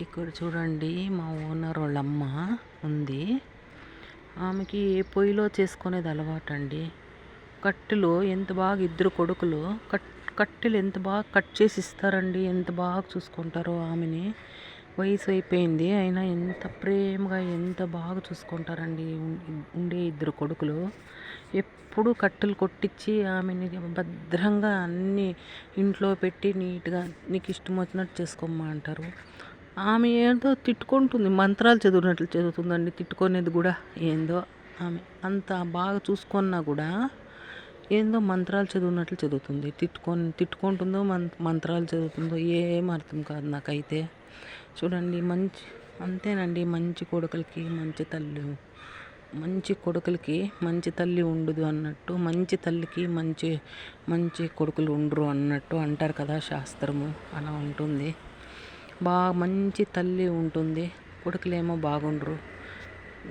ఇక్కడ చూడండి మా ఓనర్ వాళ్ళ అమ్మ ఉంది. ఆమెకి పొయ్యిలో చేసుకునేది అలవాటండి. కట్టెలు ఎంత బాగా ఇద్దరు కొడుకులు కట్టెలు ఎంత బాగా కట్ చేసి ఇస్తారండి. ఎంత బాగా చూసుకుంటారో ఆమెని. వయసు అయిపోయింది అయినా ఎంత ప్రేమగా ఎంత బాగా చూసుకుంటారండి ఉండే ఇద్దరు కొడుకులు. ఎప్పుడు కట్టెలు కొట్టించి ఆమెని భద్రంగా అన్నీ ఇంట్లో పెట్టి నీట్గా నీకు ఇష్టం వచ్చినట్టు చేసుకోమ్మా అంటారు. ఆమె ఏందో తిట్టుకుంటుంది, మంత్రాలు చదివినట్లు చదువుతుందండి. తిట్టుకునేది కూడా ఏందో ఆమె అంత బాగా చూసుకున్నా కూడా ఏందో మంత్రాలు చదివినట్లు చదువుతుంది. తిట్టుకుంటుందో మంత్రాలు చదువుతుందో ఏం అర్థం కాదు నాకైతే. చూడండి అంతేనండి. మంచి కొడుకులకి మంచి తల్లి, మంచి కొడుకులకి మంచి తల్లి ఉండదు అన్నట్టు, మంచి తల్లికి మంచి మంచి కొడుకులు ఉండరు అన్నట్టు అంటారు కదా శాస్త్రము. అలా ఉంటుంది. బాగా మంచి తల్లి ఉంటుంది, కొడుకులేమో బాగుండరు.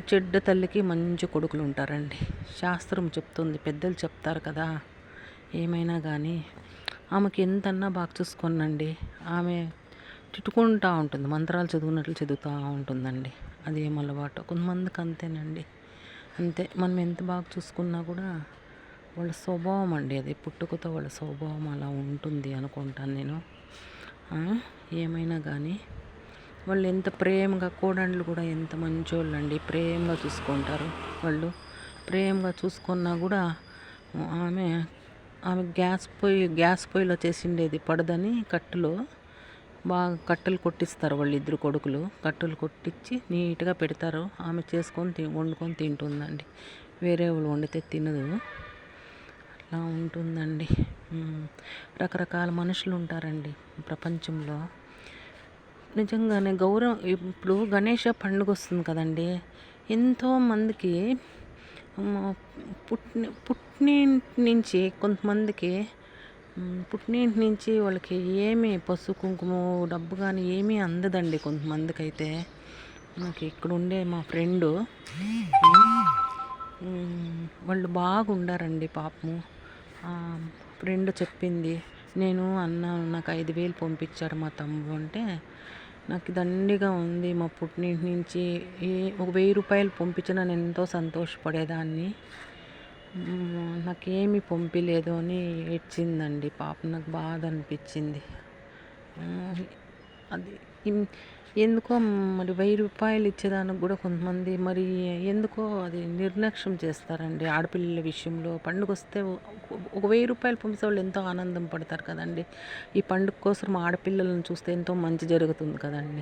చెడ్డ తల్లికి మంచి కొడుకులు ఉంటారండి. శాస్త్రం చెప్తుంది, పెద్దలు చెప్తారు కదా. ఏమైనా కానీ ఆమెకి ఎంతన్నా బాగా చూసుకోనండి. ఆమె తిట్టుకుంటూ ఉంటుంది, మంత్రాలు చదివినట్లు చదువుతూ ఉంటుందండి. అదేం అలవాటు కొంతమందికి అంతేనండి. అంతే, మనం ఎంత బాగా చూసుకున్నా కూడా వాళ్ళ స్వభావం అండి, అది పుట్టుకతో వాళ్ళ స్వభావం అలా ఉంటుంది అనుకుంటాను నేను. ఏమైనా కానీ వాళ్ళు ఎంత ప్రేమగా, కోడళ్ళు కూడా ఎంత మంచోళ్ళు అండి, ప్రేమగా చూసుకుంటారు. వాళ్ళు ప్రేమగా చూసుకున్నా కూడా ఆమె గ్యాస్ పొయ్యిలో చేసిండేది పడదని బాగా కట్టెలు కొట్టిస్తారు వాళ్ళిద్దరు కొడుకులు. కట్టెలు కొట్టించి నీట్గా పెడతారు. ఆమె వండుకొని తింటుందండి. వేరే వాళ్ళు వండితే తినదు. అట్లా ఉంటుందండి. రకరకాల మనుషులు ఉంటారండి ప్రపంచంలో. నిజంగానే గౌరవం. ఇప్పుడు గణేష పండుగ వస్తుంది కదండి. ఎంతోమందికి పుట్టినింటి నుంచి కొంతమందికి పుట్టినింటి నుంచి వాళ్ళకి ఏమీ పసుపు కుంకుమ డబ్బు కానీ ఏమీ అందదండి కొంతమందికి అయితే. నాకు ఇక్కడ ఉండే మా ఫ్రెండు వాళ్ళు బాగుండారండి పాపము. ఫ్రెండ్ చెప్పింది, నేను నాకు 5,000 పంపించారు మా తమ్ముడు అంటే, నాకు దండిగా ఉంది. మా పుట్టినింటి నుంచి ఒక 1,000 రూపాయలు పంపించినా నేను ఎంతో సంతోషపడేదాన్ని. నాకేమీ పంపించలేదు అని ఏడ్చిందండి పాప. నాకు బాధ అనిపించింది. అది ఎందుకో మరి 1,000 రూపాయలు ఇచ్చేదానికి కూడా కొంతమంది మరి ఎందుకో అది నిర్లక్ష్యం చేస్తారండి ఆడపిల్లల విషయంలో. పండుగ వస్తే ఒక 1,000 రూపాయలు పంపిస్తే వాళ్ళు ఎంతో ఆనందం పడతారు కదండి. ఈ పండుగ కోసం ఆడపిల్లలను చూస్తే ఎంతో మంచి జరుగుతుంది కదండి.